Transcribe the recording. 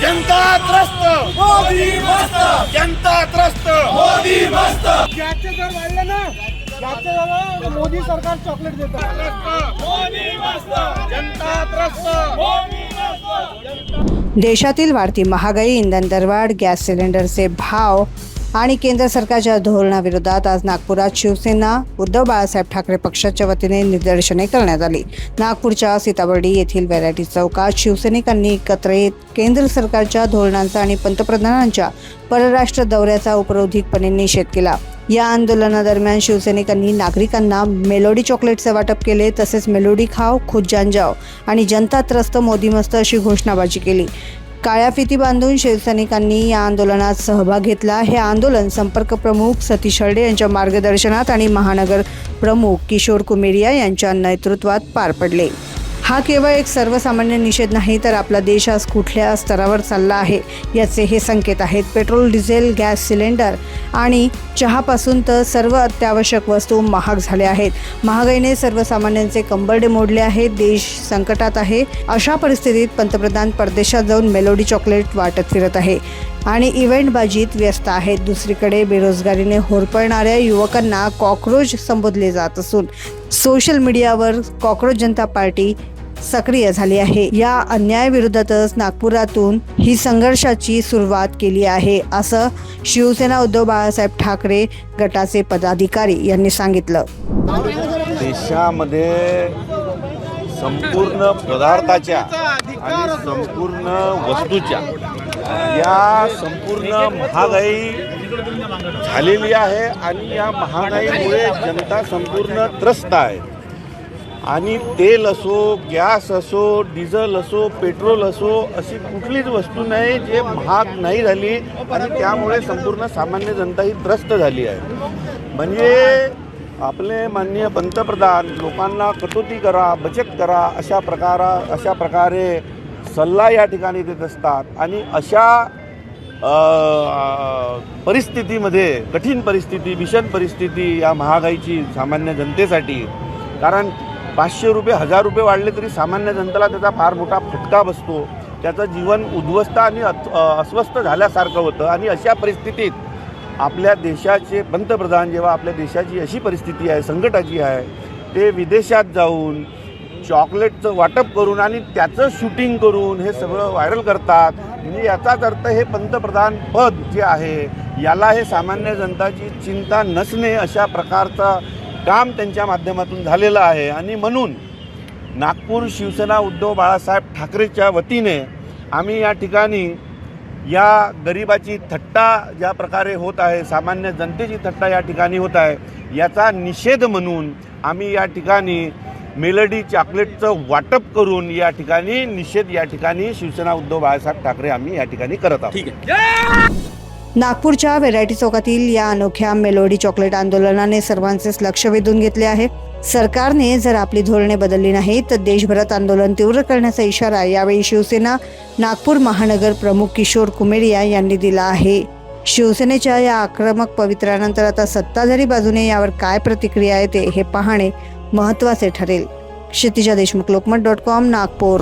जनता त्रस्त मोदी मस्त, जनता त्रस्त मोदी मस्त, गॅसचे दर वाढले ना, गॅसचे दर मोदी सरकार चॉकलेट देतं. मोदी मस्त, जनता त्रस्त मोदी मस्त. देशातील वाढती महागाई, इंधन दरवाढ, गॅस सिलेंडरचे भाव आणि केंद्र सरकारच्या धोरणाविरोधात आज नागपुरात शिवसेना उद्धव बाळासाहेब ठाकरे पक्षाच्या वतीने निदर्शने करण्यात आली. नागपूरच्या सीताबर्डी येथील व्हॅरायटी चौकात शिवसैनिकांनी एकत्र येत केंद्र सरकारच्या धोरणांचा आणि पंतप्रधानांच्या परराष्ट्र दौऱ्याचा उपरोधिकपणे निषेध केला. या आंदोलनादरम्यान शिवसैनिकांनी नागरिकांना मेलोडी चॉकलेटचे वाटप केले. तसेच मेलोडी खाव खुद जान जाओ आणि जनता त्रस्त मोदी मस्त अशी घोषणाबाजी केली. काळ्या फिती बांधून शिवसैनिकांनी या आंदोलनात सहभाग घेतला. हे आंदोलन संपर्क प्रमुख सतीश हरडे यांच्या मार्गदर्शनात आणि महानगर प्रमुख किशोर कुमेरिया यांच्या नेतृत्वात पार पडले. हा केवळ एक सर्वसामान्य निषेध नाही, तर आपला देश आज कुठल्या स्तरावर चालला आहे याचे हे संकेत आहेत. पेट्रोल, डिझेल, गॅस सिलेंडर आणि चहापासून तर सर्व अत्यावश्यक वस्तू महाग झाल्या आहेत. महागाईने सर्वसामान्यांचे कंबरडे मोडले आहेत. देश संकटात आहे. अशा परिस्थितीत पंतप्रधान परदेशात जाऊन मेलोडी चॉकलेट वाटत फिरत आहे आणि इव्हेंटबाजीत व्यस्त आहेत. दुसरीकडे बेरोजगारीने होरपळणाऱ्या युवकांना कॉकरोच संबोधले जात असून सोशल मीडियावर कॉकरोच जनता पार्टी सक्रिय झाली आहे. या अन्यायाविरोधातच नागपुरातून ही संघर्षाची सुरुवात केली आहे, असं शिवसेना उद्धव बाळासाहेब ठाकरे गटाचे पदाधिकारी यांनी सांगितलं. देशामध्ये संपूर्ण पदार्थाच्या आणि संपूर्ण वस्तूच्या या संपूर्ण महागाई झालेली आहे आणि या महागाईमुळे जनता संपूर्ण त्रस्त आहे. आणि तेल असो, गॅस असो, डिझेल असो, पेट्रोल असो, अशी कुठलीच वस्तू नाही जे महाग नाही झाली आणि त्यामुळे संपूर्ण सामान्य जनता ही त्रस्त झाली आहे. म्हणजे आपले माननीय पंतप्रधान लोकांना कटोती करा, बचत करा अशा प्रकारे सल्ला या ठिकाणी देत असतात. आणि अशा परिस्थितीमध्ये कठीण परिस्थिती, भीषण परिस्थिती या महागाईची सामान्य जनतेसाठी, कारण 500 रुपये 1000 रुपये वाढले तरी सामान्य जनतेला त्याचा फार मोठा फटका बसतो. त्याचं जीवन उद्ध्वस्त आणि अस्वस्थ झाल्यासारखं होतं. आणि अशा परिस्थितीत आपल्या देशाचे पंतप्रधान जेव्हा आपल्या देशाची अशी परिस्थिती आहे, संकटाची आहे, ते विदेशात जाऊन चॉकलेटचं वाटप करून आणि त्याचं शूटिंग करून हे सगळं व्हायरल करतात. म्हणजे याचाच अर्थ हे पंतप्रधान पद जे आहे याला हे सामान्य जनताची चिंता नसणे अशा प्रकारचं काम त्यांच्या माध्यमातून झालेलं आहे. आणि म्हणून नागपूर शिवसेना उद्धव बाळासाहेब ठाकरेच्या वतीने आम्ही या ठिकाणी या गरिबाची थट्टा ज्या प्रकारे होत आहे, सामान्य जनतेची थट्टा या ठिकाणी होत आहे, याचा निषेध म्हणून आम्ही या ठिकाणी मेलोडी चॉकलेटचं वाटप करून या ठिकाणी निषेध या ठिकाणी शिवसेना उद्धव बाळासाहेब ठाकरे आम्ही या ठिकाणी करत आहोत. नागपूरच्या व्हॅरायटी चौकातील या अनोख्या मेलोडी चॉकलेट आंदोलनाने सर्वांचेच लक्ष वेधून घेतले आहे. सरकारने जर आपली धोरणे बदलली नाही तर देशभरात आंदोलन तीव्र करण्याचा इशारा यावेळी शिवसेना नागपूर महानगर प्रमुख किशोर कुमेरिया यांनी दिला आहे. शिवसेनेच्या या आक्रमक पवित्र्यानंतर आता सत्ताधारी बाजूने यावर काय प्रतिक्रिया येते हे पाहणे महत्त्वाचे ठरेल. क्षितिजा देशमुख, लोकमत.com, नागपूर.